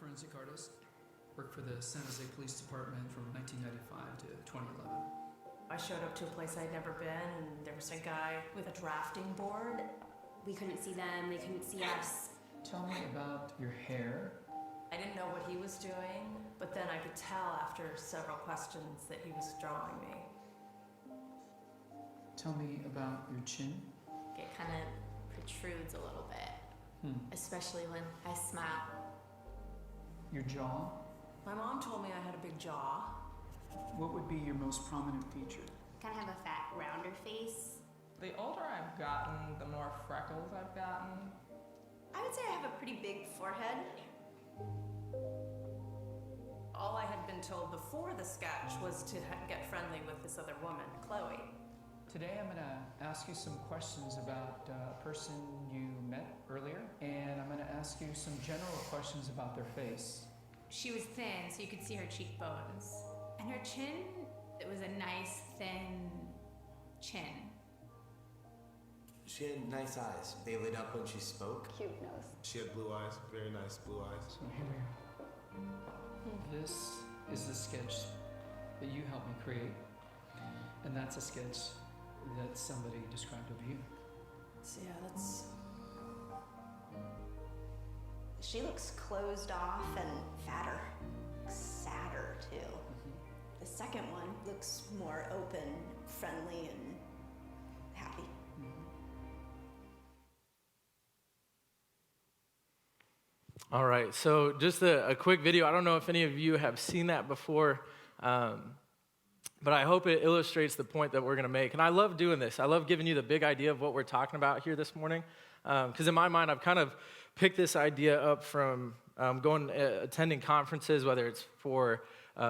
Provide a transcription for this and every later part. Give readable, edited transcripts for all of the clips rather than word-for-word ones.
forensic artist. Worked for the San Jose Police Department from 1995 to 2011. I showed up to a place I'd never been, and there was a guy with a drafting board. We couldn't see them, they couldn't see us. Tell me about your hair. I didn't know what he was doing, but then I could tell after several questions that he was drawing me. Tell me about your chin. It kind of protrudes a little bit, especially when I smile. Your jaw. My mom told me I had a big jaw. What would be your most prominent feature? Kind of have a fat, rounder face. The older I've gotten, the more freckles I've gotten. I would say I have a pretty big forehead. All I had been told before the sketch was to get friendly with this other woman, Chloe. Today I'm going to ask you some questions about a person you met earlier, and I'm going to ask you some general questions about their face. She was thin, so you could see her cheekbones. And her chin, it was a nice, thin chin. She had nice eyes. They lit up when she spoke. Cute nose. She had blue eyes, very nice blue eyes. So here we are. This is the sketch that you helped me create, and that's a sketch that somebody described of you. So yeah, that's... She looks closed off and fatter, sadder too. The second one looks more open, friendly, and happy. All right, so just a quick video. I don't know if any of you have seen that before, but I hope it illustrates the point that we're going to make. And I love doing this. I love giving you the big idea of what we're talking about here this morning, because in my mind, I've kind of picked this idea up from attending conferences, whether it's for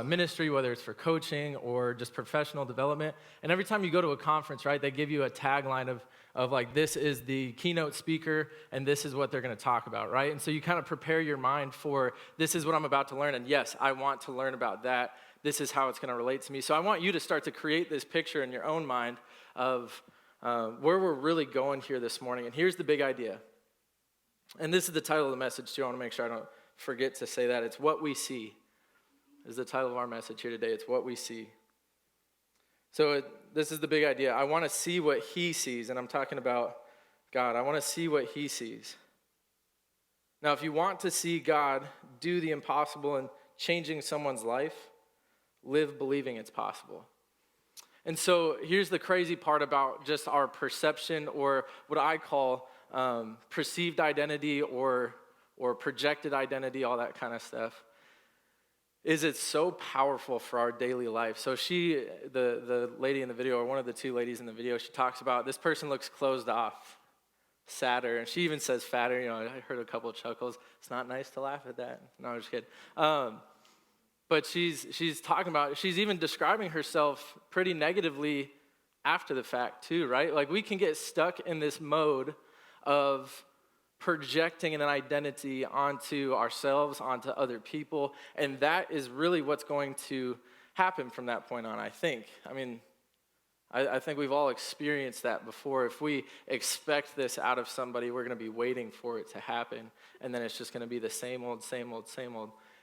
ministry, whether it's for coaching or just professional development. And every time you go to a conference, right, they give you a tagline of like, this is the keynote speaker, and this is what they're going to talk about, right? And so you kind of prepare your mind for, this is what I'm about to learn, and yes, I want to learn about that. This is how it's going to relate to me. So I want you to start to create this picture in your own mind of where we're really going here this morning. And here's the big idea. And this is the title of the message, too. I want to make sure I don't forget to say that. It's What We See is the title of our message here today. It's What We See. So this is the big idea. I want to see what he sees, and I'm talking about God. I want to see what he sees. Now, if you want to see God do the impossible in changing someone's life, live believing it's possible. And so here's the crazy part about just our perception, or what I call perceived identity or projected identity, all that kind of stuff, is it's so powerful for our daily life. So the lady in the video, or one of the two ladies in the video, she talks about this person looks closed off, sadder, and she even says fatter. You know, I heard a couple of chuckles. It's not nice to laugh at that. No, I'm just kidding. But she's talking about, she's even describing herself pretty negatively after the fact too, right? Like we can get stuck in this mode of projecting an identity onto ourselves, onto other people, and that is really what's going to happen from that point on, I think. I mean, I think we've all experienced that before. If we expect this out of somebody, we're going to be waiting for it to happen, and then it's just going to be the same old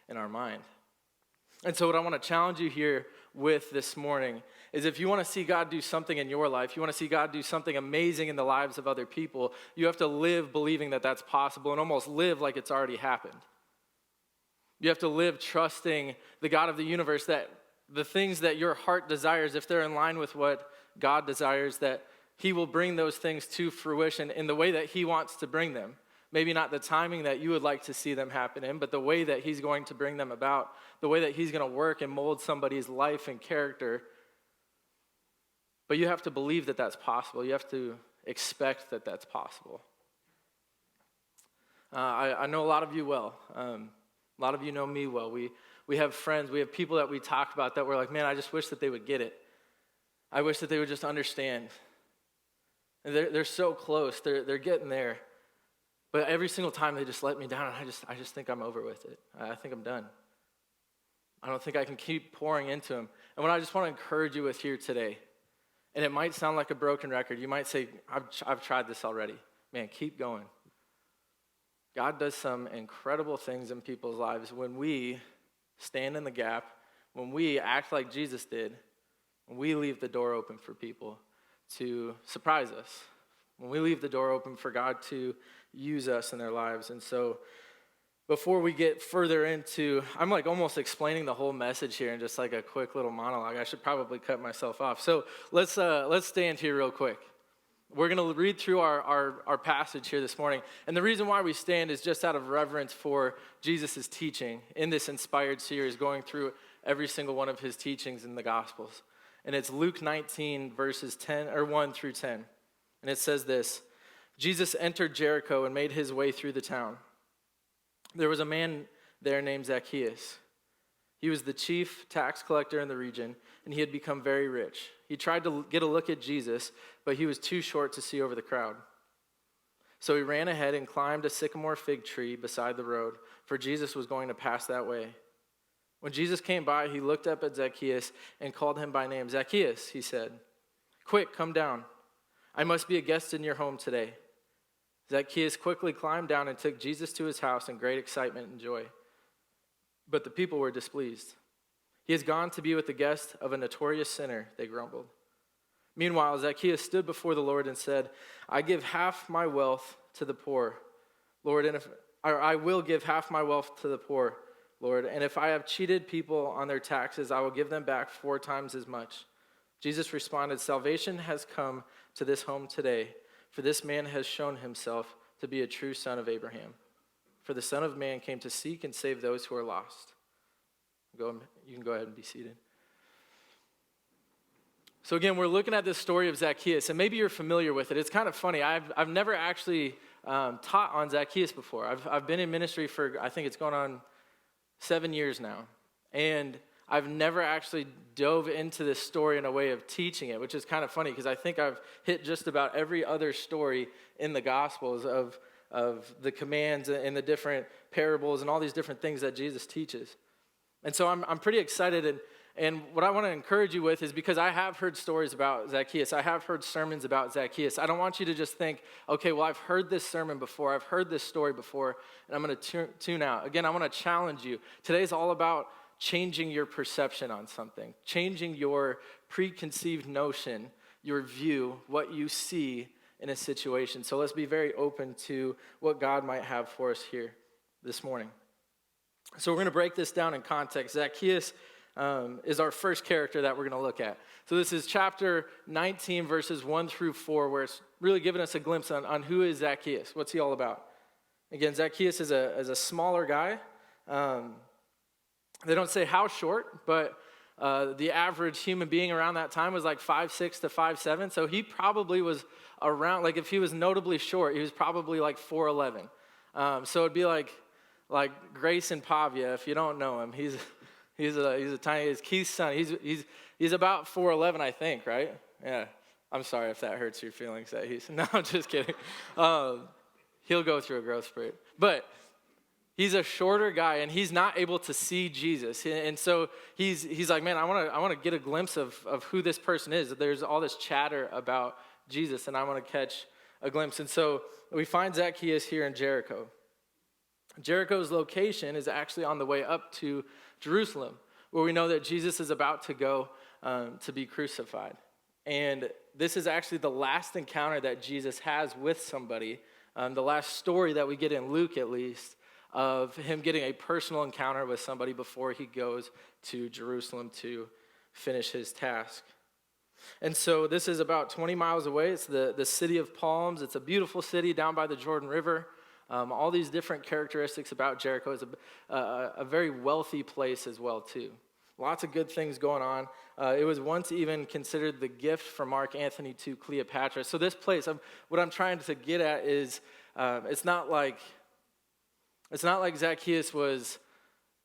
in our mind. And so what I want to challenge you here with this morning is, if you want to see God do something in your life, you want to see God do something amazing in the lives of other people, you have to live believing that that's possible and almost live like it's already happened. You have to live trusting the God of the universe, that the things that your heart desires, if they're in line with what God desires, that he will bring those things to fruition in the way that he wants to bring them. Maybe not the timing that you would like to see them happen in, but the way that he's going to bring them about, the way that he's going to work and mold somebody's life and character. But you have to believe that that's possible. You have to expect that that's possible. I know a lot of you well. A lot of you know me well. We have friends, we have people that we talk about that we're like, man, I just wish that they would get it. I wish that they would just understand. And they're so close. They're getting there. But every single time they just let me down, and I just think I'm over with it. I think I'm done. I don't think I can keep pouring into them. And what I just want to encourage you with here today, and it might sound like a broken record. You might say, I've tried this already. Man, keep going. God does some incredible things in people's lives when we stand in the gap, when we act like Jesus did, when we leave the door open for people to surprise us, when we leave the door open for God to use us in their lives. And so before we get further into, I'm like almost explaining the whole message here in just like a quick little monologue. I should probably cut myself off. So let's stand here real quick. We're going to read through our passage here this morning. And the reason why we stand is just out of reverence for Jesus' teaching in this inspired series, going through every single one of his teachings in the Gospels. And it's Luke 19, verses 1 through 10. And it says this: Jesus entered Jericho and made his way through the town. There was a man there named Zacchaeus. He was the chief tax collector in the region, and he had become very rich. He tried to get a look at Jesus, but he was too short to see over the crowd. So he ran ahead and climbed a sycamore fig tree beside the road, for Jesus was going to pass that way. When Jesus came by, he looked up at Zacchaeus and called him by name. "Zacchaeus," he said, "quick, come down. I must be a guest in your home today." Zacchaeus quickly climbed down and took Jesus to his house in great excitement and joy. But the people were displeased. "He has gone to be with the guest of a notorious sinner," they grumbled. Meanwhile, Zacchaeus stood before the Lord and said, "I give half my wealth to the poor, Lord, I will give half my wealth to the poor, Lord, and if I have cheated people on their taxes, I will give them back 4 times as much." Jesus responded, "Salvation has come to this home today, for this man has shown himself to be a true son of Abraham. For the Son of Man came to seek and save those who are lost." You can go ahead and be seated. So again, we're looking at this story of Zacchaeus, and maybe you're familiar with it. It's kind of funny. I've never actually taught on Zacchaeus before. I've been in ministry for, I think it's going on 7 years now, and I've never actually dove into this story in a way of teaching it, which is kind of funny because I think I've hit just about every other story in the Gospels of the commands and the different parables and all these different things that Jesus teaches. And so I'm pretty excited, and what I want to encourage you with is because I have heard stories about Zacchaeus. I have heard sermons about Zacchaeus. I don't want you to just think, okay, well, I've heard this sermon before. I've heard this story before, and I'm going to tune out. Again, I want to challenge you. Today's all about changing your perception on something, changing your preconceived notion, your view, what you see in a situation. So let's be very open to what God might have for us here this morning. So we're going to break this down in context. Zacchaeus is our first character that we're going to look at. So this is chapter 19, verses 1 through 4, where it's really giving us a glimpse on who is Zacchaeus. What's he all about? Again, Zacchaeus is a smaller guy. They don't say how short, but the average human being around that time was like 5'6" to 5'7". So he probably was around, like if he was notably short, he was probably like 4'11". So it'd be like Grayson Pavia, if you don't know him. He's a tiny, he's Keith's son. He's about 4'11", I think, right? Yeah. I'm sorry if that hurts your feelings that he's, no, I'm just kidding. He'll go through a growth spurt. But he's a shorter guy, and he's not able to see Jesus. And so he's like, man, I want to get a glimpse of who this person is. There's all this chatter about Jesus, and I want to catch a glimpse. And so we find Zacchaeus here in Jericho. Jericho's location is actually on the way up to Jerusalem, where we know that Jesus is about to go to be crucified. And this is actually the last encounter that Jesus has with somebody, the last story that we get in Luke at least, of him getting a personal encounter with somebody before he goes to Jerusalem to finish his task. And so this is about 20 miles away. It's the city of Palms. It's a beautiful city down by the Jordan River. All these different characteristics about Jericho. Is a very wealthy place as well, too. Lots of good things going on. It was once even considered the gift from Mark Antony to Cleopatra. So this place, what I'm trying to get at is, it's not like Zacchaeus was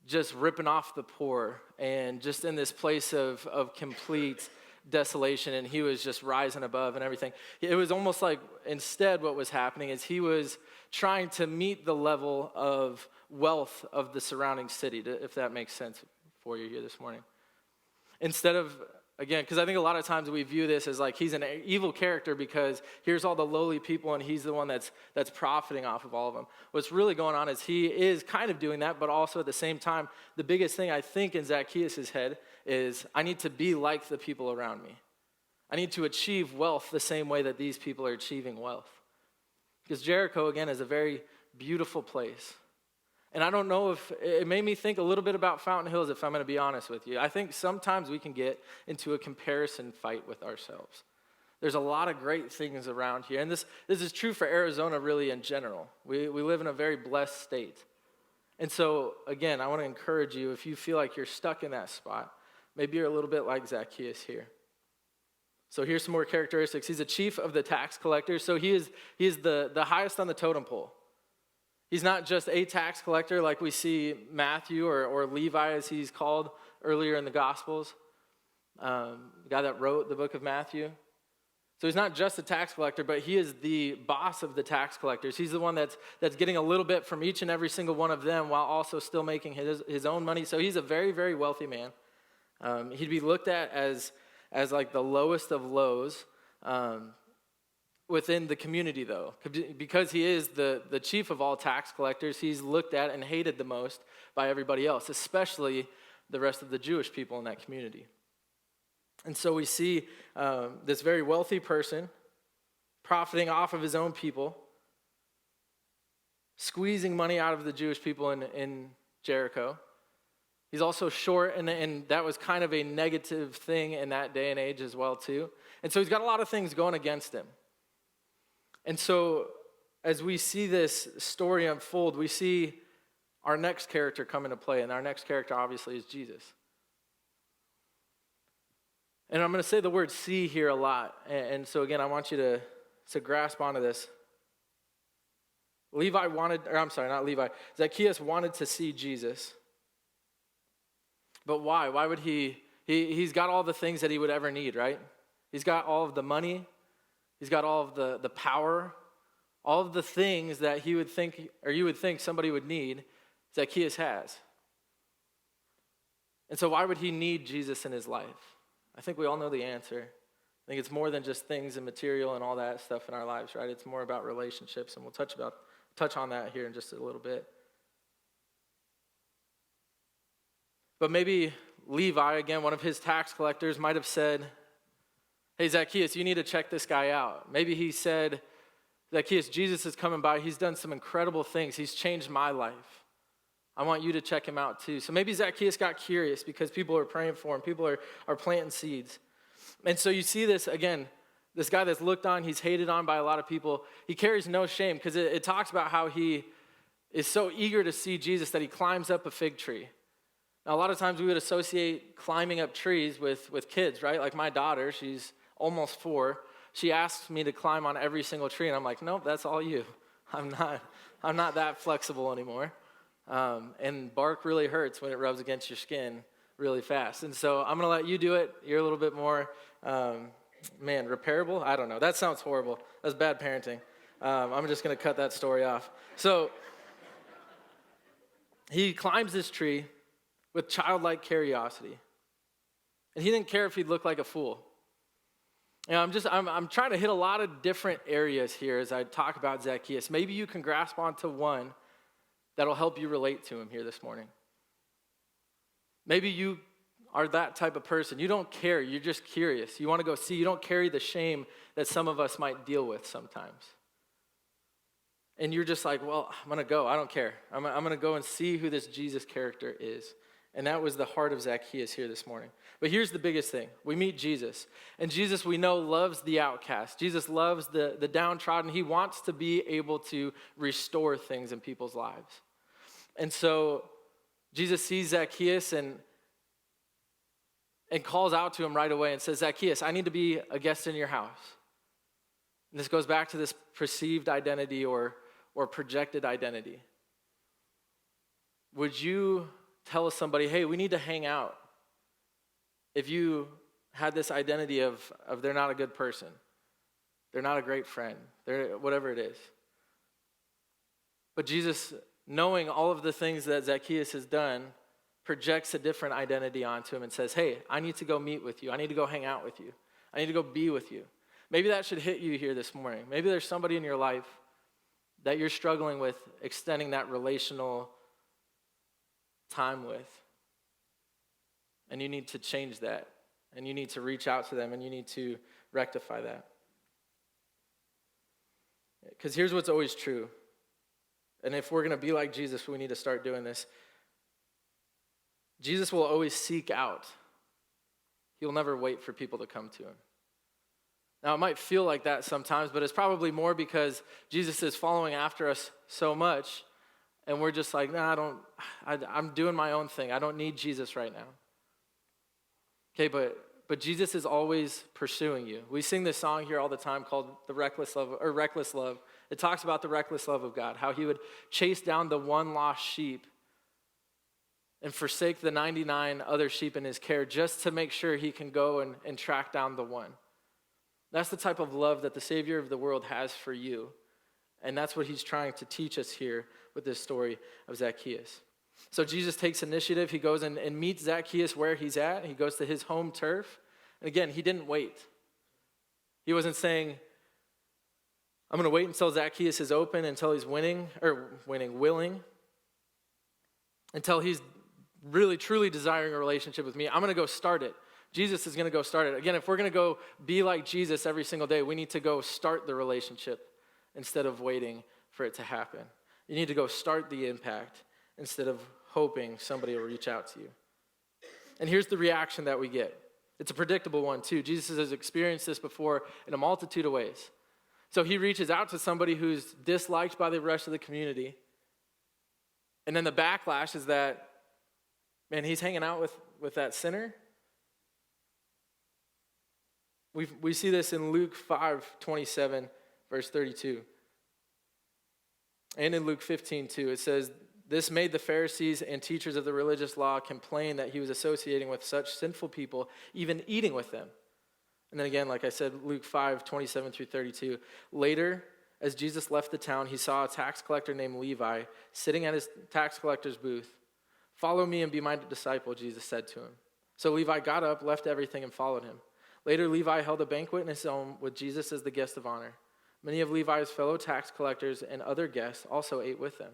just ripping off the poor and just in this place of complete desolation, and he was just rising above and everything. It was almost like instead what was happening is he was trying to meet the level of wealth of the surrounding city, if that makes sense for you here this morning. Instead of Again, because I think a lot of times we view this as like he's an evil character because here's all the lowly people and he's the one that's profiting off of all of them. What's really going on is he is kind of doing that, but also at the same time, the biggest thing I think in Zacchaeus' head is I need to be like the people around me. I need to achieve wealth the same way that these people are achieving wealth. Because Jericho, again, is a very beautiful place. And I don't know if, it made me think a little bit about Fountain Hills, if I'm going to be honest with you. I think sometimes we can get into a comparison fight with ourselves. There's a lot of great things around here. And this is true for Arizona really in general. We live in a very blessed state. And so, again, I want to encourage you, if you feel like you're stuck in that spot, maybe you're a little bit like Zacchaeus here. So here's some more characteristics. He's a chief of the tax collectors, so he is the highest on the totem pole. He's not just a tax collector like we see Matthew or Levi as he's called earlier in the Gospels, the guy that wrote the book of Matthew. So he's not just a tax collector, but he is the boss of the tax collectors. He's the one that's getting a little bit from each and every single one of them while also still making his own money. So he's a very, very wealthy man. He'd be looked at as like the lowest of lows within the community, though. Because he is the chief of all tax collectors, he's looked at and hated the most by everybody else, especially the rest of the Jewish people in that community. And so we see this very wealthy person profiting off of his own people, squeezing money out of the Jewish people in Jericho. He's also short, and that was kind of a negative thing in that day and age as well, too. And so he's got a lot of things going against him. And so as we see this story unfold, we see our next character come into play, and our next character obviously is Jesus. And I'm going to say the word see here a lot, and so again, I want you to grasp onto this. Zacchaeus wanted to see Jesus. But why? Why would he's got all the things that he would ever need, right? He's got all of the money. He's got all of the power. All of the things that he would think, or you would think somebody would need, Zacchaeus has. And so why would he need Jesus in his life? I think we all know the answer. I think it's more than just things and material and all that stuff in our lives, right? It's more about relationships, and we'll touch on that here in just a little bit. But maybe Levi, again, one of his tax collectors, might have said, hey, Zacchaeus, you need to check this guy out. Maybe he said, Zacchaeus, Jesus is coming by. He's done some incredible things. He's changed my life. I want you to check him out too. So maybe Zacchaeus got curious because people are praying for him. People are planting seeds. And so you see this, again, this guy that's looked on, he's hated on by a lot of people. He carries no shame because it talks about how he is so eager to see Jesus that he climbs up a fig tree. Now, a lot of times we would associate climbing up trees with kids, right? Like my daughter, she's almost 4. She asks me to climb on every single tree, and I'm like, nope, that's all you. I'm not that flexible anymore. And bark really hurts when it rubs against your skin really fast. And so I'm going to let you do it. You're a little bit more, repairable? I don't know. That sounds horrible. That's bad parenting. I'm just going to cut that story off. So he climbs this tree with childlike curiosity. And he didn't care if he'd look like a fool. You know, I'm trying to hit a lot of different areas here as I talk about Zacchaeus. Maybe you can grasp onto one that'll help you relate to him here this morning. Maybe you are that type of person. You don't care. You're just curious. You want to go see. You don't carry the shame that some of us might deal with sometimes. And you're just like, well, I'm going to go. I don't care. I'm going to go and see who this Jesus character is. And that was the heart of Zacchaeus here this morning. But here's the biggest thing. We meet Jesus. And Jesus, we know, loves the outcast. Jesus loves the downtrodden. He wants to be able to restore things in people's lives. And so Jesus sees Zacchaeus and calls out to him right away and says, Zacchaeus, I need to be a guest in your house. And this goes back to this perceived identity or projected identity. Would you tell somebody, hey, we need to hang out, if you had this identity of they're not a good person, they're not a great friend, they're whatever it is? But Jesus, knowing all of the things that Zacchaeus has done, projects a different identity onto him and says, hey, I need to go meet with you. I need to go hang out with you. I need to go be with you. Maybe that should hit you here this morning. Maybe there's somebody in your life that you're struggling with extending that relational time with. And you need to change that. And you need to reach out to them and you need to rectify that. Because here's what's always true. And if we're going to be like Jesus, we need to start doing this. Jesus will always seek out. He'll never wait for people to come to him. Now, it might feel like that sometimes, but it's probably more because Jesus is following after us so much, and we're just like, nah, I'm doing my own thing. I don't need Jesus right now. Okay, but Jesus is always pursuing you. We sing this song here all the time called The Reckless Love, or Reckless Love. It talks about the reckless love of God, how he would chase down the one lost sheep and forsake the 99 other sheep in his care just to make sure he can go and track down the one. That's the type of love that the Savior of the world has for you. And that's what he's trying to teach us here with this story of Zacchaeus. So Jesus takes initiative. He goes and meets Zacchaeus where he's at. He goes to his home turf. And again, he didn't wait. He wasn't saying, I'm going to wait until Zacchaeus is open, until he's willing, until he's really, truly desiring a relationship with me. I'm going to go start it. Jesus is going to go start it. Again, if we're going to go be like Jesus every single day, we need to go start the relationship instead of waiting for it to happen. You need to go start the impact instead of hoping somebody will reach out to you. And here's the reaction that we get. It's a predictable one too. Jesus has experienced this before in a multitude of ways. So he reaches out to somebody who's disliked by the rest of the community. And then the backlash is that, man, he's hanging out with that sinner. We see this in Luke 5:27, verse 32. And in Luke 15:2, it says, this made the Pharisees and teachers of the religious law complain that he was associating with such sinful people, even eating with them. And then again, like I said, Luke 5:27 through 32. Later, as Jesus left the town, he saw a tax collector named Levi sitting at his tax collector's booth. Follow me and be my disciple, Jesus said to him. So Levi got up, left everything, and followed him. Later, Levi held a banquet in his home with Jesus as the guest of honor. Many of Levi's fellow tax collectors and other guests also ate with them.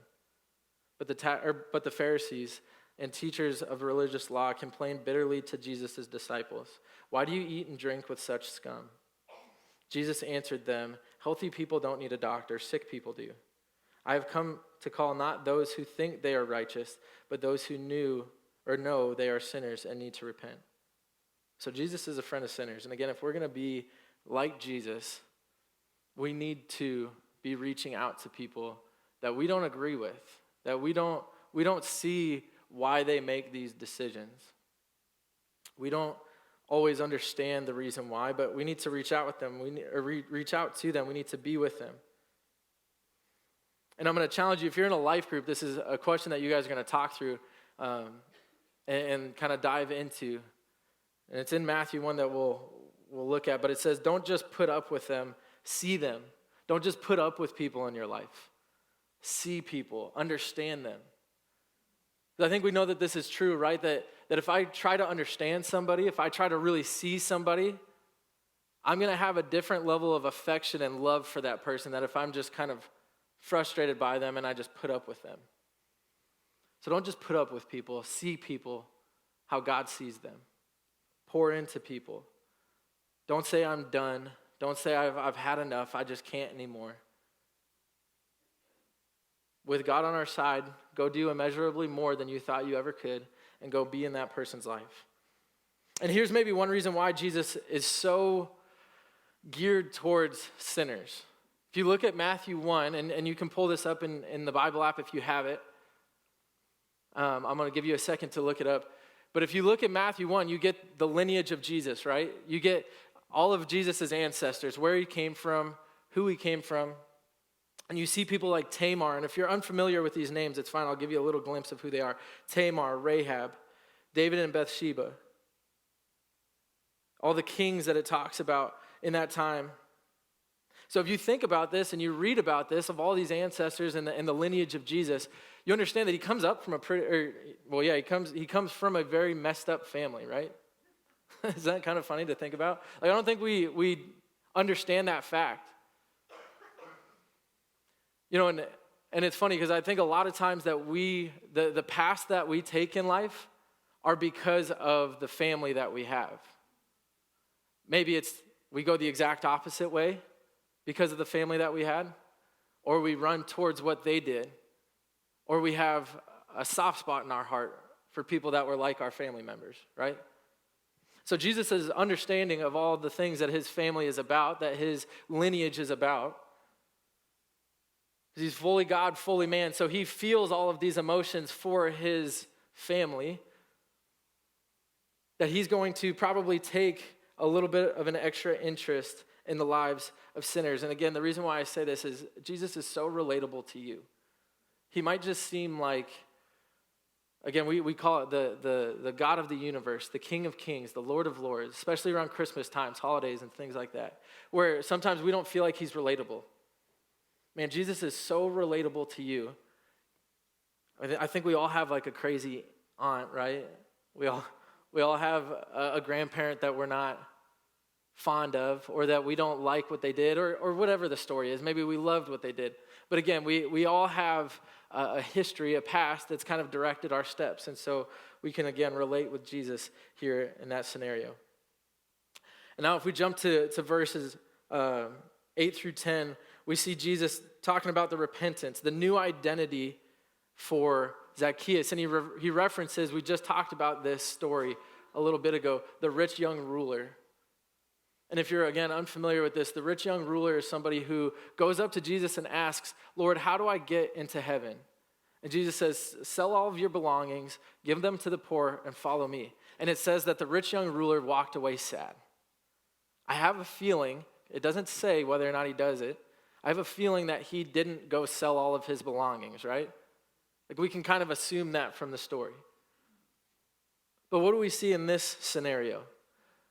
But the Pharisees and teachers of religious law complained bitterly to Jesus' disciples. Why do you eat and drink with such scum? Jesus answered them, healthy people don't need a doctor, sick people do. I have come to call not those who think they are righteous, but those who know they are sinners and need to repent. So Jesus is a friend of sinners. And again, if we're going to be like Jesus, we need to be reaching out to people that we don't agree with, that we don't see why they make these decisions. We don't always understand the reason why, but we need to reach out with them. Reach out to them. We need to be with them. And I'm going to challenge you, if you're in a life group, this is a question that you guys are going to talk through and kind of dive into. And it's in Matthew 1 that we'll look at, but it says, don't just put up with them, see them. Don't just put up with people in your life. See people, understand them. I think we know that this is true, right? That if I try to understand somebody, if I try to really see somebody, I'm going to have a different level of affection and love for that person than if I'm just kind of frustrated by them and I just put up with them. So don't just put up with people. See people how God sees them. Pour into people. Don't say I'm done. Don't say I've had enough. I just can't anymore. With God on our side, go do immeasurably more than you thought you ever could and go be in that person's life. And here's maybe one reason why Jesus is so geared towards sinners. If you look at Matthew 1, and you can pull this up in the Bible app if you have it. I'm going to give you a second to look it up. But if you look at Matthew 1, you get the lineage of Jesus, right? You get all of Jesus' ancestors, where he came from, who he came from. And you see people like Tamar, and if you're unfamiliar with these names, it's fine. I'll give you a little glimpse of who they are. Tamar, Rahab, David and Bathsheba. All the kings that it talks about in that time. So if you think about this and you read about this, of all these ancestors and the lineage of Jesus, you understand that he comes up from well, yeah, he comes from a very messed up family, right? Is that kind of funny to think about? Like, I don't think we understand that fact. You know, and it's funny because I think a lot of times that the paths that we take in life are because of the family that we have. Maybe we go the exact opposite way because of the family that we had, or we run towards what they did, or we have a soft spot in our heart for people that were like our family members, right? So Jesus' understanding of all the things that his family is about, that his lineage is about, he's fully God, fully man, so he feels all of these emotions for his family, that he's going to probably take a little bit of an extra interest in the lives of sinners. And again, the reason why I say this is Jesus is so relatable to you. He might just seem like, again, we call it the God of the universe, the King of kings, the Lord of lords, especially around Christmas times, holidays, and things like that, where sometimes we don't feel like he's relatable. Man, Jesus is so relatable to you. I think we all have like a crazy aunt, right? We all have a grandparent that we're not fond of, or that we don't like what they did, or whatever the story is. Maybe we loved what they did. But again, we all have a history, a past that's kind of directed our steps. And so we can, again, relate with Jesus here in that scenario. And now if we jump to verses 8 through 10, we see Jesus talking about the repentance, the new identity for Zacchaeus. And he references, we just talked about this story a little bit ago, the rich young ruler. And if you're, again, unfamiliar with this, the rich young ruler is somebody who goes up to Jesus and asks, Lord, how do I get into heaven? And Jesus says, sell all of your belongings, give them to the poor, and follow me. And it says that the rich young ruler walked away sad. I have a feeling, it doesn't say whether or not he does it, I have a feeling that he didn't go sell all of his belongings, right? Like, we can kind of assume that from the story. But what do we see in this scenario?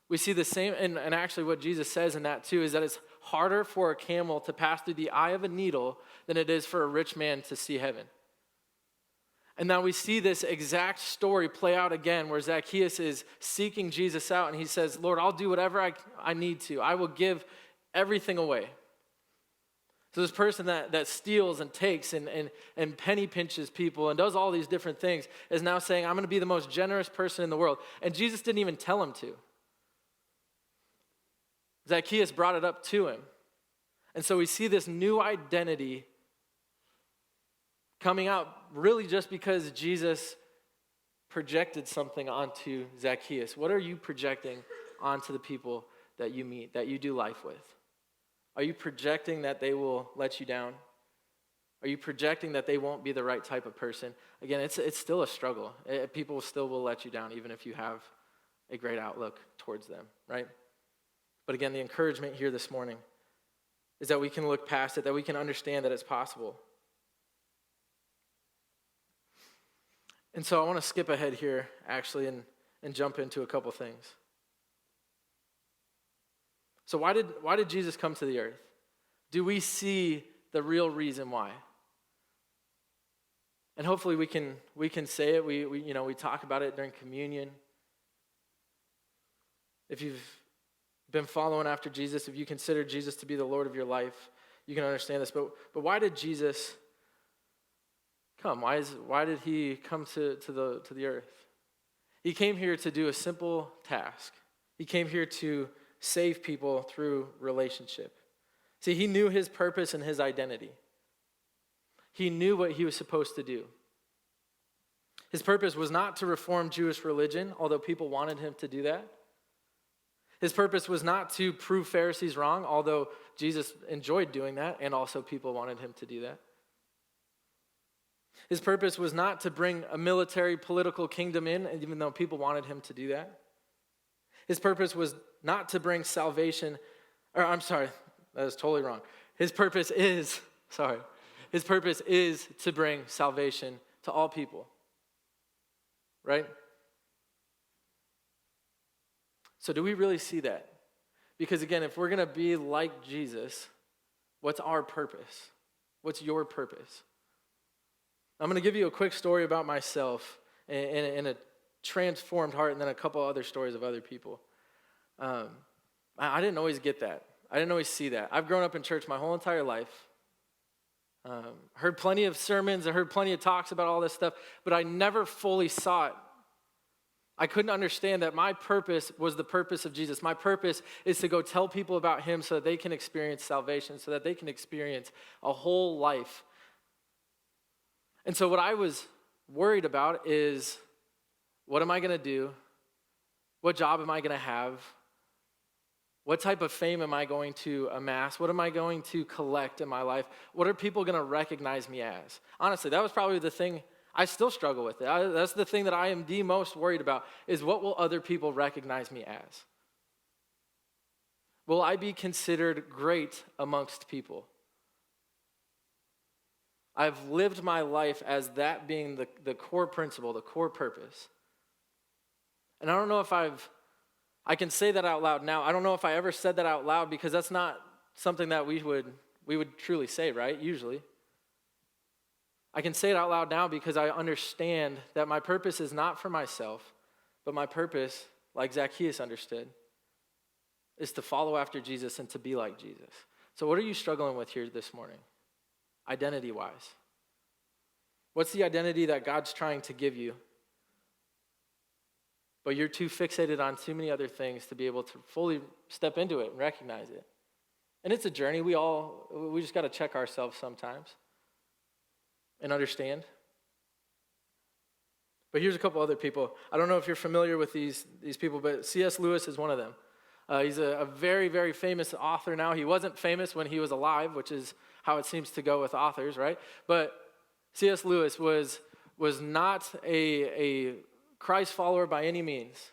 We see the same, and actually what Jesus says in that too, is that it's harder for a camel to pass through the eye of a needle than it is for a rich man to see heaven. And now we see this exact story play out again, where Zacchaeus is seeking Jesus out, and he says, Lord, I'll do whatever I need to. I will give everything away. So this person that steals and takes and penny pinches people and does all these different things is now saying, I'm going to be the most generous person in the world. And Jesus didn't even tell him to. Zacchaeus brought it up to him. And so we see this new identity coming out really just because Jesus projected something onto Zacchaeus. What are you projecting onto the people that you meet, that you do life with? Are you projecting that they will let you down? Are you projecting that they won't be the right type of person? Again, it's still a struggle. People still will let you down even if you have a great outlook towards them, right? But again, the encouragement here this morning is that we can look past it, that we can understand that it's possible. And so I want to skip ahead here, actually, and jump into a couple things. So why did Jesus come to the earth? Do we see the real reason why? And hopefully we can say it. We talk about it during communion. If you've been following after Jesus, if you consider Jesus to be the Lord of your life, you can understand this. But why did Jesus come? Why did he come to the earth? He came here to do a simple task. He came here to save people through relationship. See, he knew his purpose and his identity. He knew what he was supposed to do. His purpose was not to reform Jewish religion, although people wanted him to do that. His purpose was not to prove Pharisees wrong, although Jesus enjoyed doing that, and also people wanted him to do that. His purpose was not to bring a military political kingdom in, even though people wanted him to do that. His purpose was not to bring salvation, that is totally wrong. His purpose is to bring salvation to all people, right? So do we really see that? Because again, if we're going to be like Jesus, what's our purpose? What's your purpose? I'm going to give you a quick story about myself in a transformed heart, and then a couple other stories of other people. I didn't always get that. I didn't always see that. I've grown up in church my whole entire life. Heard plenty of sermons, I heard plenty of talks about all this stuff, but I never fully saw it. I couldn't understand that my purpose was the purpose of Jesus. My purpose is to go tell people about him so that they can experience salvation, so that they can experience a whole life. And so what I was worried about is, what am I going to do? What job am I going to have? What type of fame am I going to amass? What am I going to collect in my life? What are people going to recognize me as? Honestly, that was probably the thing. I still struggle with it. That's the thing that I am the most worried about, is what will other people recognize me as? Will I be considered great amongst people? I've lived my life as that being the core principle, the core purpose. And I don't know if I can say that out loud now. I don't know if I ever said that out loud, because that's not something that we would truly say, right? Usually. I can say it out loud now because I understand that my purpose is not for myself, but my purpose, like Zacchaeus understood, is to follow after Jesus and to be like Jesus. So what are you struggling with here this morning, identity-wise? What's the identity that God's trying to give you? But you're too fixated on too many other things to be able to fully step into it and recognize it. And it's a journey. We just got to check ourselves sometimes and understand. But here's a couple other people. I don't know if you're familiar with these people, but C.S. Lewis is one of them. He's a very, very famous author now. He wasn't famous when he was alive, which is how it seems to go with authors, right? But C.S. Lewis was not a Christ follower by any means.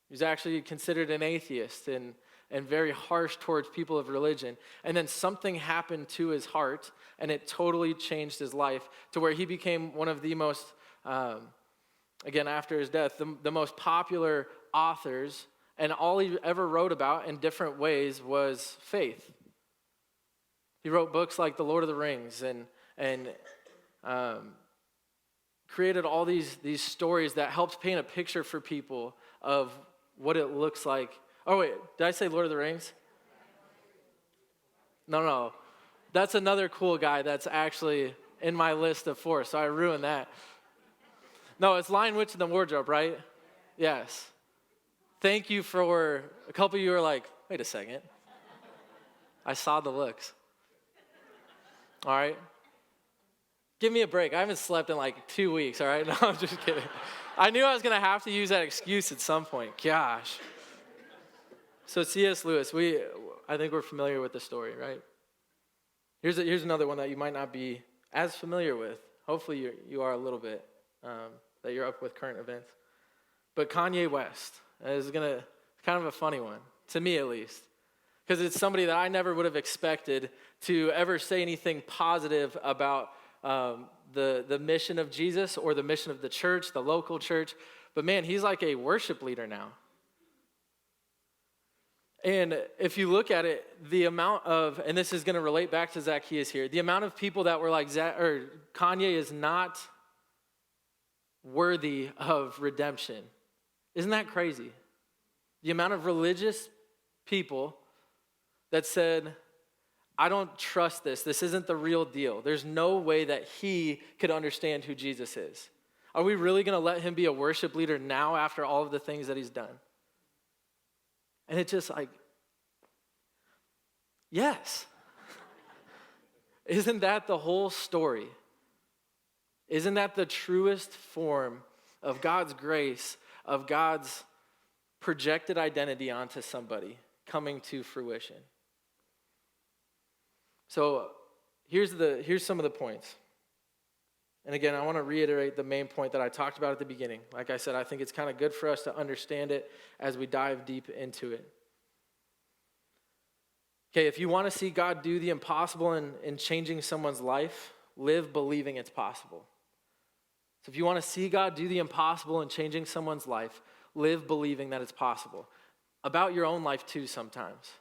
He was actually considered an atheist and very harsh towards people of religion. And then something happened to his heart, and it totally changed his life to where he became one of the most, again, after his death, the most popular authors, and all he ever wrote about in different ways was faith. He wrote books like The Lord of the Rings and created all these stories that helped paint a picture for people of what it looks like. Oh, wait, did I say Lord of the Rings? No. That's another cool guy that's actually in my list of 4, so I ruined that. No, it's Lion, Witch, and the Wardrobe, right? Yes. Thank you for, a couple of you are like, wait a second. I saw the looks. All right. Give me a break. I haven't slept in like 2 weeks, all right? No, I'm just kidding. I knew I was going to have to use that excuse at some point. Gosh. So C.S. Lewis, I think we're familiar with the story, right? Here's another one that you might not be as familiar with. Hopefully you are a little bit, that you're up with current events. But Kanye West is kind of a funny one, to me at least, because it's somebody that I never would have expected to ever say anything positive about the mission of Jesus or the mission of the church, the local church. But man, he's like a worship leader now. And if you look at it, the amount of, and this is going to relate back to Zacchaeus here, the amount of people that were like, Kanye is not worthy of redemption. Isn't that crazy? The amount of religious people that said, I don't trust this. This isn't the real deal. There's no way that he could understand who Jesus is. Are we really going to let him be a worship leader now after all of the things that he's done? And it's just like, yes. Isn't that the whole story? Isn't that the truest form of God's grace, of God's projected identity onto somebody coming to fruition? So here's some of the points. And again, I want to reiterate the main point that I talked about at the beginning. Like I said, I think it's kind of good for us to understand it as we dive deep into it. Okay, if you want to see God do the impossible in changing someone's life, live believing it's possible. So if you want to see God do the impossible in changing someone's life, live believing that it's possible. About your own life too sometimes.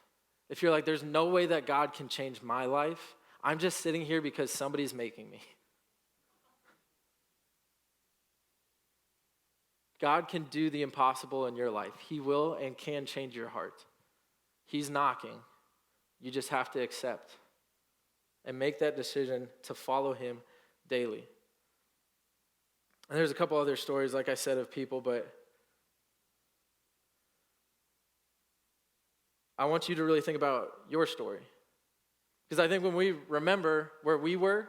If you're like, there's no way that God can change my life, I'm just sitting here because somebody's making me. God can do the impossible in your life. He will and can change your heart. He's knocking. You just have to accept and make that decision to follow him daily. And there's a couple other stories, like I said, of people, but I want you to really think about your story. Because I think when we remember where we were,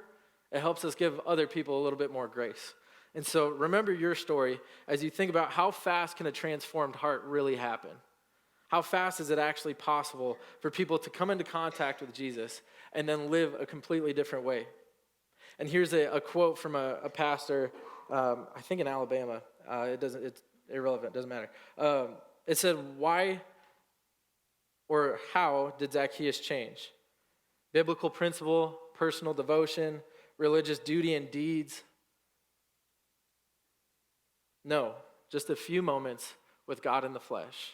it helps us give other people a little bit more grace. And so remember your story as you think about how fast can a transformed heart really happen? How fast is it actually possible for people to come into contact with Jesus and then live a completely different way? And here's a quote from a pastor, I think in Alabama. It's irrelevant, doesn't matter. It said, why or how did Zacchaeus change? Biblical principle, personal devotion, religious duty and deeds? No, just a few moments with God in the flesh.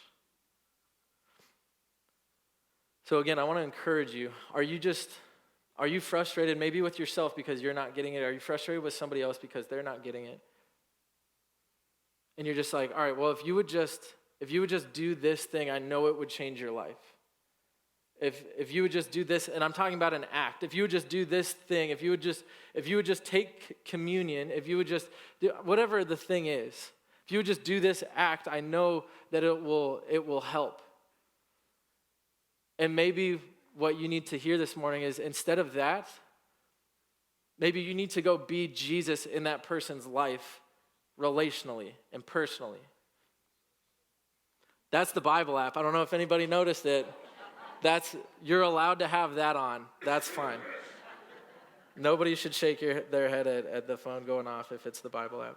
So again, I want to encourage you. Are you frustrated maybe with yourself because you're not getting it? Are you frustrated with somebody else because they're not getting it? And you're just like, all right, well, if you would just do this thing, I know it would change your life. If you would just do this, and I'm talking about an act, if you would just do this thing, if you would just take communion, if you would just do whatever the thing is, if you would just do this act, I know that it will help. And maybe what you need to hear this morning is instead of that, maybe you need to go be Jesus in that person's life relationally and personally. That's the Bible app. I don't know if anybody noticed it. You're allowed to have that on. That's fine. Nobody should shake their head at the phone going off if it's the Bible app.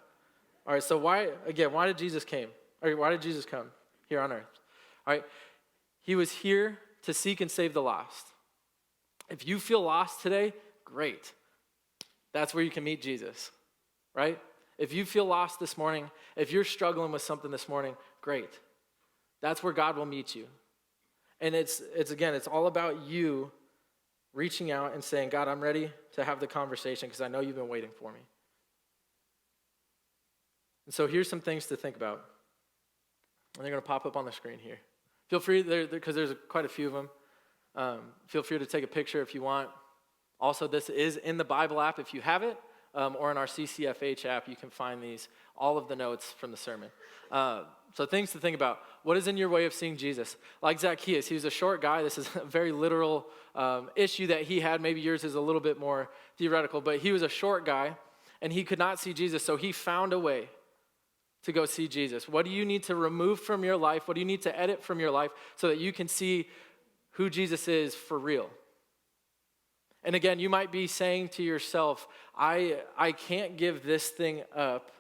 All right, so why did Jesus come? Or why did Jesus come here on earth? All right, he was here to seek and save the lost. If you feel lost today, great. That's where you can meet Jesus, right? If you feel lost this morning, if you're struggling with something this morning, great. That's where God will meet you. And it's all about you reaching out and saying, God, I'm ready to have the conversation because I know you've been waiting for me. And so here's some things to think about. And they're going to pop up on the screen here. Feel free, because there's quite a few of them. Feel free to take a picture if you want. Also, this is in the Bible app if you have it, or in our CCFH app, you can find all of the notes from the sermon. So things to think about. What is in your way of seeing Jesus? Like Zacchaeus, he was a short guy. This is a very literal issue that he had. Maybe yours is a little bit more theoretical, but he was a short guy, and he could not see Jesus, so he found a way to go see Jesus. What do you need to remove from your life? What do you need to edit from your life so that you can see who Jesus is for real? And again, you might be saying to yourself, I can't give this thing up.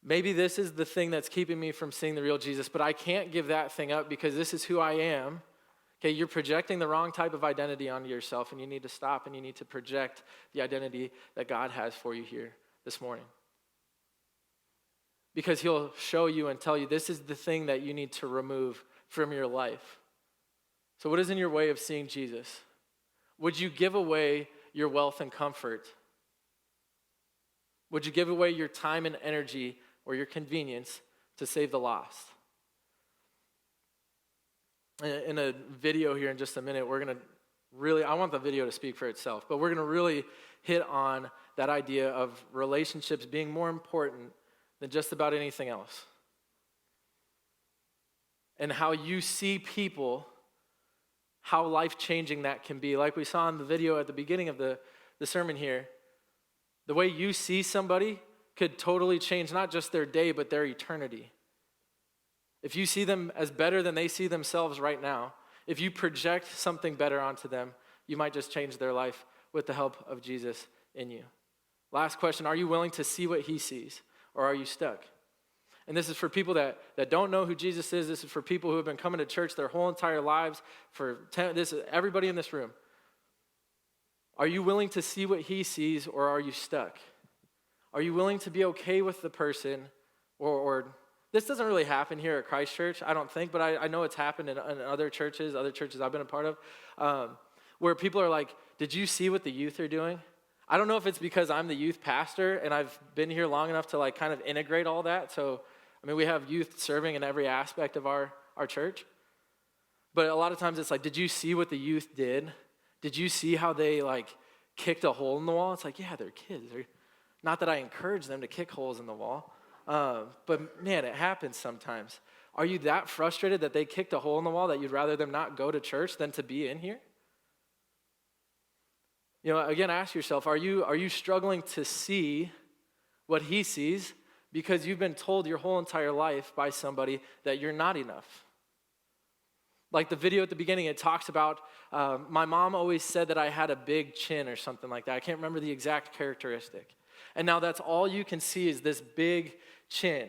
Maybe this is the thing that's keeping me from seeing the real Jesus, but I can't give that thing up because this is who I am. Okay, you're projecting the wrong type of identity onto yourself, and you need to stop and you need to project the identity that God has for you here this morning. Because he'll show you and tell you this is the thing that you need to remove from your life. So what is in your way of seeing Jesus? Would you give away your wealth and comfort? Would you give away your time and energy or your convenience to save the lost? In a video here in just a minute, I want the video to speak for itself, but we're going to really hit on that idea of relationships being more important than just about anything else. And how you see people, how life-changing that can be. Like we saw in the video at the beginning of the sermon here, the way you see somebody could totally change not just their day, but their eternity. If you see them as better than they see themselves right now, if you project something better onto them, you might just change their life with the help of Jesus in you. Last question, are you willing to see what he sees, or are you stuck? And this is for people that don't know who Jesus is. This is for people who have been coming to church their whole entire lives. This is everybody in this room. Are you willing to see what he sees, or are you stuck? Are you willing to be okay with the person, or this doesn't really happen here at Christ Church, I don't think, but I know it's happened in other churches I've been a part of, where people are like, did you see what the youth are doing? I don't know if it's because I'm the youth pastor and I've been here long enough to like kind of integrate all that. So, I mean, we have youth serving in every aspect of our church. But a lot of times it's like, did you see what the youth did? Did you see how they like kicked a hole in the wall? It's like, yeah, they're kids. Not that I encourage them to kick holes in the wall. But man, it happens sometimes. Are you that frustrated that they kicked a hole in the wall that you'd rather them not go to church than to be in here? You know, again, ask yourself, are you struggling to see what he sees because you've been told your whole entire life by somebody that you're not enough? Like the video at the beginning, it talks about, my mom always said that I had a big chin or something like that. I can't remember the exact characteristic. And now that's all you can see is this big chin.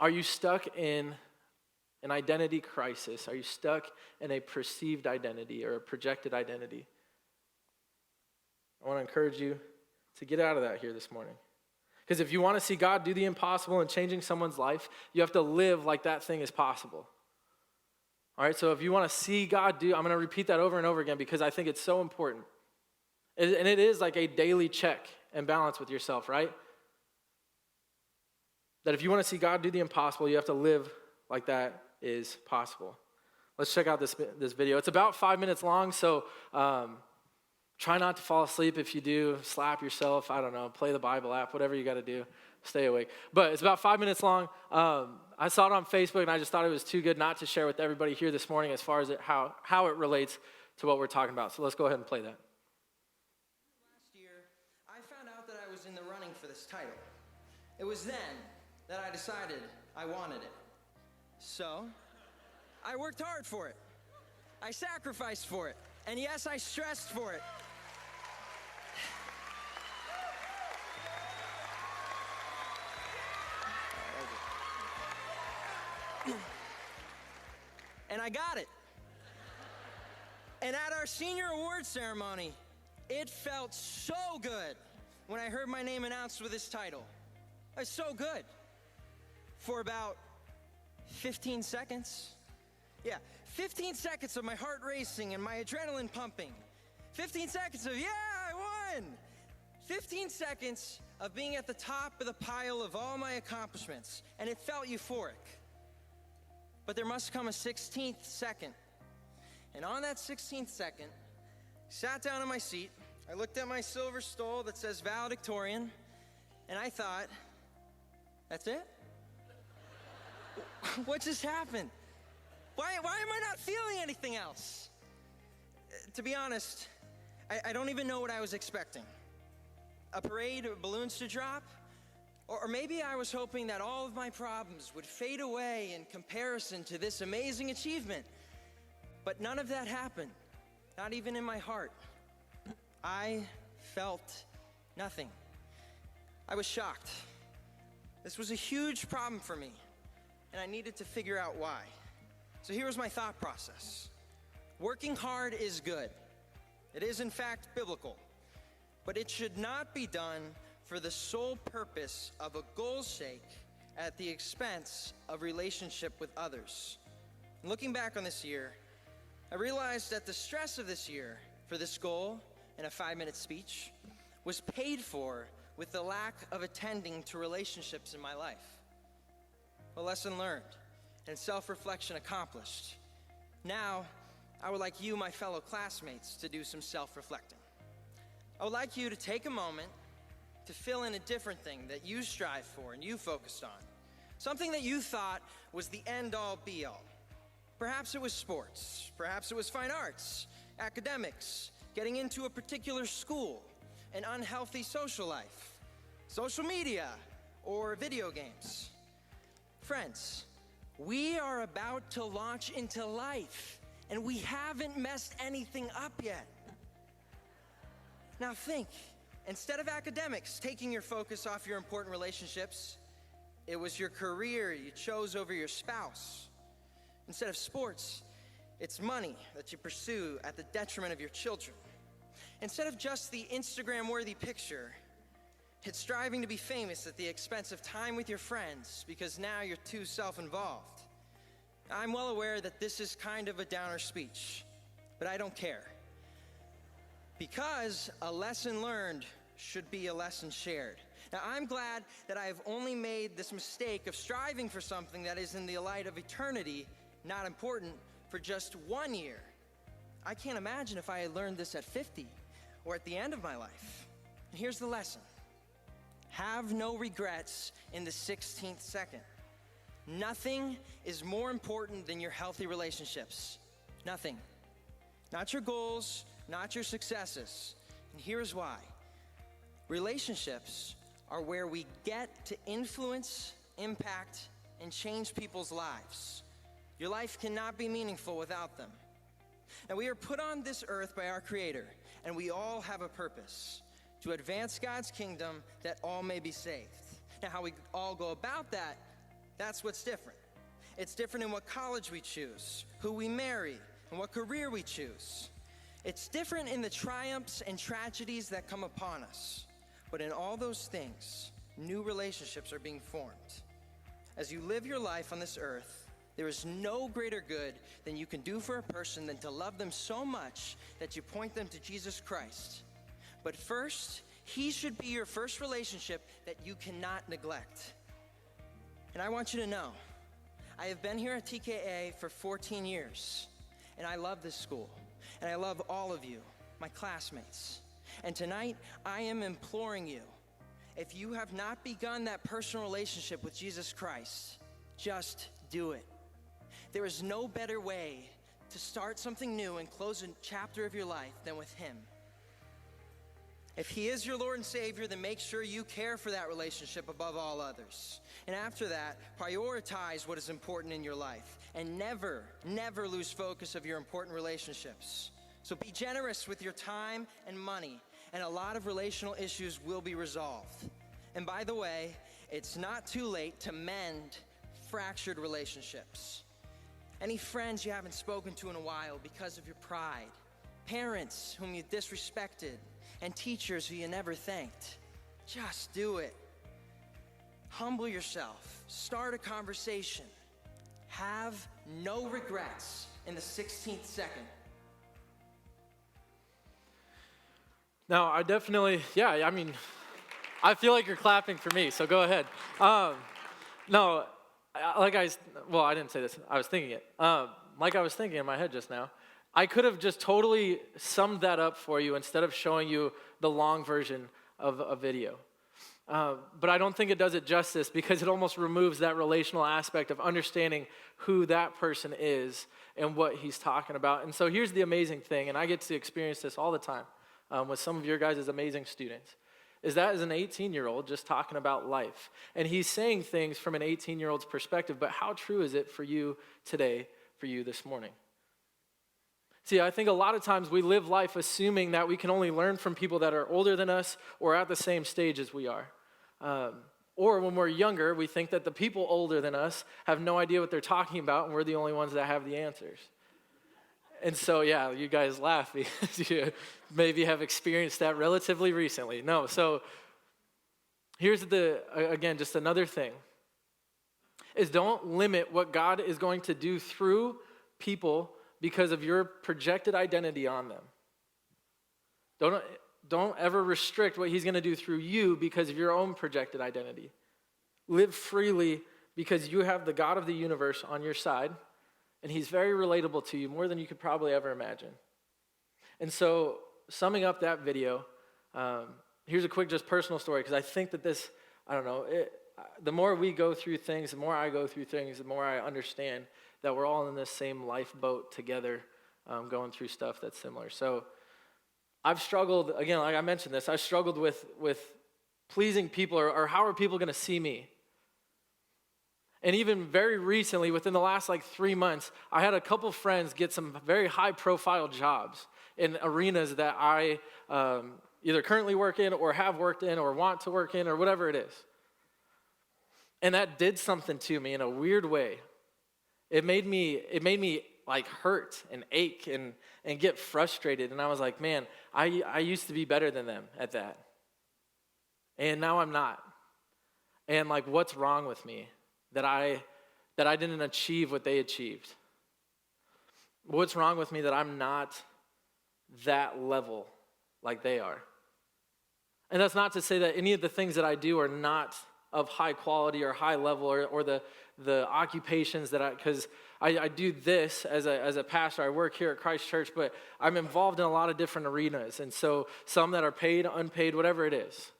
Are you stuck in an identity crisis? Are you stuck in a perceived identity or a projected identity? I want to encourage you to get out of that here this morning. Because if you want to see God do the impossible in changing someone's life, you have to live like that thing is possible. All right, so if you want to see God do, I'm going to repeat that over and over again because I think it's so important. And it is like a daily check and balance with yourself, right? That if you want to see God do the impossible, you have to live like that is possible. Let's check out this video. It's about 5 minutes long, so try not to fall asleep. If you do, slap yourself. I don't know, play the Bible app, whatever you got to do. Stay awake. But it's about 5 minutes long. I saw it on Facebook, and I just thought it was too good not to share with everybody here this morning as far as how it relates to what we're talking about. So let's go ahead and play that. Last year, I found out that I was in the running for this title. It was then that I decided I wanted it. So, I worked hard for it. I sacrificed for it. And yes, I stressed for it. And I got it. And at our senior awards ceremony, it felt so good when I heard my name announced with this title. It was so good. For about 15 seconds. Yeah, 15 seconds of my heart racing and my adrenaline pumping. 15 seconds of, yeah, I won. 15 seconds of being at the top of the pile of all my accomplishments, and it felt euphoric. But there must come a 16th second. And on that 16th second, I sat down in my seat, I looked at my silver stole that says valedictorian, and I thought, that's it? What just happened? Why am I not feeling anything else? To be honest, I don't even know what I was expecting. A parade of balloons to drop? Or maybe I was hoping that all of my problems would fade away in comparison to this amazing achievement. But none of that happened, not even in my heart. I felt nothing. I was shocked. This was a huge problem for me, and I needed to figure out why. So here was my thought process. Working hard is good. It is, in fact, biblical. But it should not be done for the sole purpose of a goal's sake at the expense of relationship with others. And looking back on this year, I realized that the stress of this year for this goal in a 5-minute speech was paid for with the lack of attending to relationships in my life. A lesson learned and self-reflection accomplished. Now, I would like you, my fellow classmates, to do some self-reflecting. I would like you to take a moment to fill in a different thing that you strive for and you focused on. Something that you thought was the end-all, be-all. Perhaps it was sports. Perhaps it was fine arts, academics, getting into a particular school, an unhealthy social life, social media, or video games. Friends, we are about to launch into life, and we haven't messed anything up yet. Now think, instead of academics taking your focus off your important relationships, it was your career you chose over your spouse. Instead of sports, it's money that you pursue at the detriment of your children. Instead of just the Instagram-worthy picture, it's striving to be famous at the expense of time with your friends because now you're too self-involved. I'm well aware that this is kind of a downer speech, but I don't care. Because a lesson learned should be a lesson shared. Now, I'm glad that I have only made this mistake of striving for something that is in the light of eternity not important for just 1 year. I can't imagine if I had learned this at 50 or at the end of my life. And here's the lesson. Have no regrets in the 16th second. Nothing is more important than your healthy relationships. Nothing. Not your goals, not your successes. And here's why. Relationships are where we get to influence, impact, and change people's lives. Your life cannot be meaningful without them. Now, we are put on this earth by our Creator, and we all have a purpose: to advance God's kingdom that all may be saved. Now, how we all go about that, that's what's different. It's different in what college we choose, who we marry, and what career we choose. It's different in the triumphs and tragedies that come upon us. But in all those things, new relationships are being formed. As you live your life on this earth, there is no greater good than you can do for a person than to love them so much that you point them to Jesus Christ. But first, He should be your first relationship that you cannot neglect. And I want you to know, I have been here at TKA for 14 years, and I love this school, and I love all of you, my classmates. And tonight, I am imploring you, if you have not begun that personal relationship with Jesus Christ, just do it. There is no better way to start something new and close a chapter of your life than with Him. If He is your Lord and Savior, then make sure you care for that relationship above all others. And after that, prioritize what is important in your life. And never, never lose focus of your important relationships. So be generous with your time and money, and a lot of relational issues will be resolved. And by the way, it's not too late to mend fractured relationships. Any friends you haven't spoken to in a while because of your pride, parents whom you disrespected, and teachers who you never thanked, just do it. Humble yourself, start a conversation. Have no regrets in the 16th second. No, I definitely, I feel like you're clapping for me, so go ahead. I didn't say this, I was thinking it. Like I was thinking in my head just now, I could have just totally summed that up for you instead of showing you the long version of a video. But I don't think it does it justice because it almost removes that relational aspect of understanding who that person is and what he's talking about. And so here's the amazing thing, and I get to experience this all the time with some of your guys as amazing students, is that as an 18-year-old just talking about life. And he's saying things from an 18-year-old's perspective, but how true is it for you today, for you this morning? See, I think a lot of times we live life assuming that we can only learn from people that are older than us or at the same stage as we are. Or when we're younger, we think that the people older than us have no idea what they're talking about and we're the only ones that have the answers. And so, yeah, you guys laugh because you maybe have experienced that relatively recently. No, so here's just another thing, is don't limit what God is going to do through people because of your projected identity on them. Don't ever restrict what He's going to do through you because of your own projected identity. Live freely because you have the God of the universe on your side, and He's very relatable to you, more than you could probably ever imagine. And so, summing up that video, here's a quick just personal story, because I think that this, the more we go through things, the more I go through things, the more I understand that we're all in this same lifeboat together, going through stuff that's similar. So I've struggled, again, like I mentioned this, I struggled with pleasing people, or how are people going to see me? And even very recently, within the last 3 months, I had a couple friends get some very high-profile jobs in arenas that I either currently work in or have worked in or want to work in or whatever it is. And that did something to me in a weird way. It made me hurt and ache and get frustrated. And I was like, man, I used to be better than them at that. And now I'm not. And what's wrong with me that I didn't achieve what they achieved? What's wrong with me that I'm not that level like they are. And that's not to say that any of the things that I do are not of high quality or high level or the occupations that because I do this as a pastor. I work here at Christ Church, but I'm involved in a lot of different arenas. And so some that are paid, unpaid, whatever it is.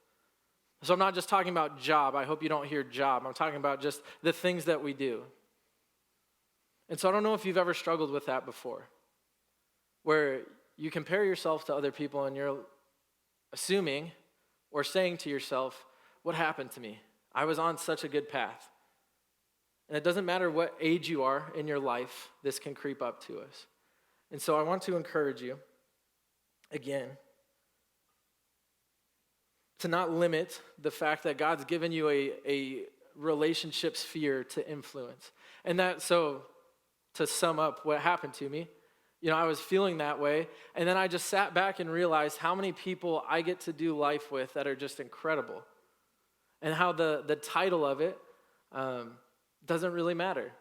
So I'm not just talking about job. I hope you don't hear job. I'm talking about just the things that we do. And so I don't know if you've ever struggled with that before, where you compare yourself to other people and you're assuming or saying to yourself, what happened to me? I was on such a good path. And it doesn't matter what age you are in your life, this can creep up to us. And so I want to encourage you, again, to not limit the fact that God's given you a relationship sphere to influence. And that, so to sum up what happened to me, I was feeling that way, and then I just sat back and realized how many people I get to do life with that are just incredible, and how the title of it doesn't really matter.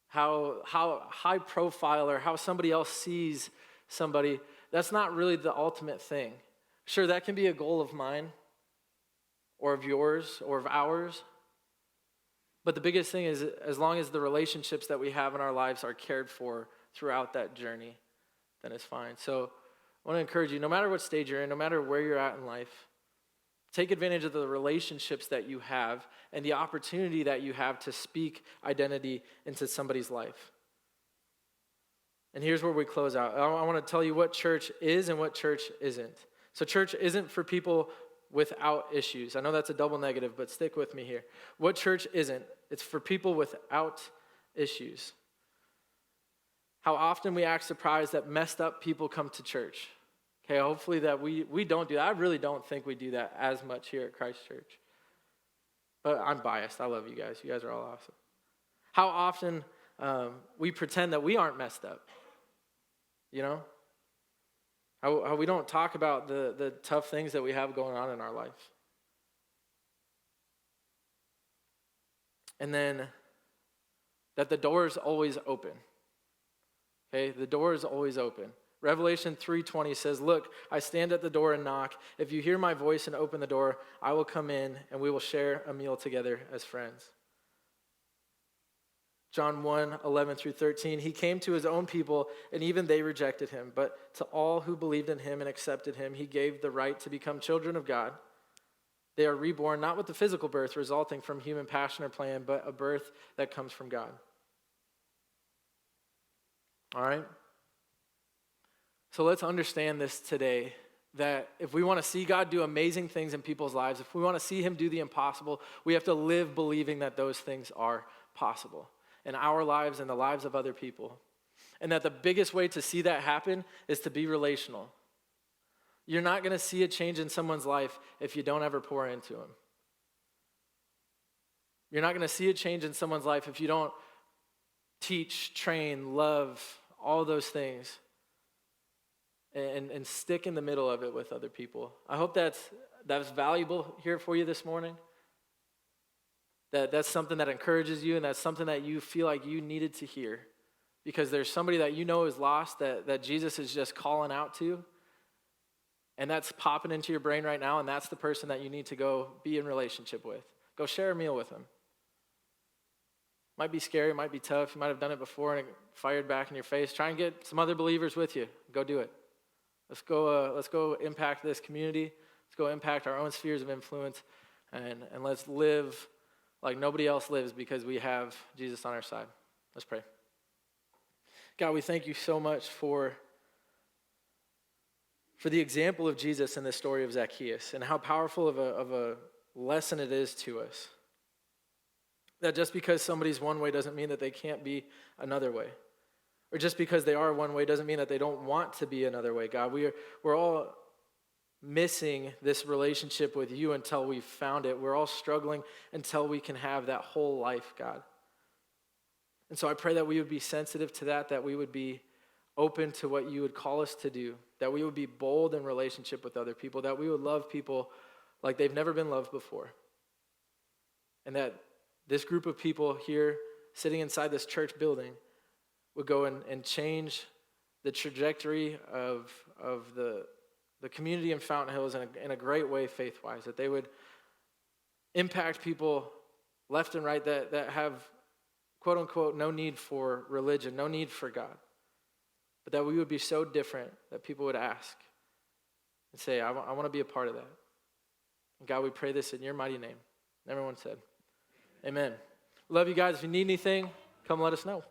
How high profile or how somebody else sees somebody, that's not really the ultimate thing. Sure, that can be a goal of mine, or of yours, or of ours, but the biggest thing is as long as the relationships that we have in our lives are cared for throughout that journey, then it's fine. So I want to encourage you, no matter what stage you're in, no matter where you're at in life, take advantage of the relationships that you have and the opportunity that you have to speak identity into somebody's life. And here's where we close out. I want to tell you what church is and what church isn't. So church isn't for people without issues. I know that's a double negative, but stick with me here. What church isn't? It's for people without issues. How often we act surprised that messed up people come to church. Okay, hopefully that we don't do that. I really don't think we do that as much here at Christ Church. But I'm biased. I love you guys. You guys are all awesome. How often we pretend that we aren't messed up. How we don't talk about the tough things that we have going on in our life. And then that the door is always open. Okay, the door is always open. Revelation 3:20 says, "Look, I stand at the door and knock. If you hear my voice and open the door, I will come in and we will share a meal together as friends." John 1:11-13, "He came to his own people and even they rejected him. But to all who believed in him and accepted him, he gave the right to become children of God. They are reborn not with the physical birth resulting from human passion or plan, but a birth that comes from God." All right? So let's understand this today, that if we want to see God do amazing things in people's lives, if we want to see him do the impossible, we have to live believing that those things are possible in our lives and the lives of other people. And that the biggest way to see that happen is to be relational. You're not going to see a change in someone's life if you don't ever pour into them. You're not going to see a change in someone's life if you don't teach, train, love, all those things, and stick in the middle of it with other people. I hope that's valuable here for you this morning. That's something that encourages you, and that's something that you feel like you needed to hear. Because there's somebody that you know is lost that Jesus is just calling out to, and that's popping into your brain right now, and that's the person that you need to go be in relationship with. Go share a meal with them. Might be scary, might be tough. You might have done it before and it fired back in your face. Try and get some other believers with you. Go do it. Let's go impact this community. Let's go impact our own spheres of influence, and let's live like nobody else lives because we have Jesus on our side. Let's pray. God, we thank you so much for the example of Jesus in the story of Zacchaeus and how powerful of a lesson it is to us. That just because somebody's one way doesn't mean that they can't be another way. Or just because they are one way doesn't mean that they don't want to be another way. God, we're all missing this relationship with you until we've found it. We're all struggling until we can have that whole life, God. And so I pray that we would be sensitive to that we would be open to what you would call us to do, that we would be bold in relationship with other people, that we would love people like they've never been loved before. And that this group of people here sitting inside this church building would go and change the trajectory of the community in Fountain Hills in a great way faith-wise, that they would impact people left and right that have, quote unquote, no need for religion, no need for God. But that we would be so different that people would ask and say, I want to be a part of that. And God, we pray this in your mighty name. And everyone said, amen. Love you guys. If you need anything, come let us know.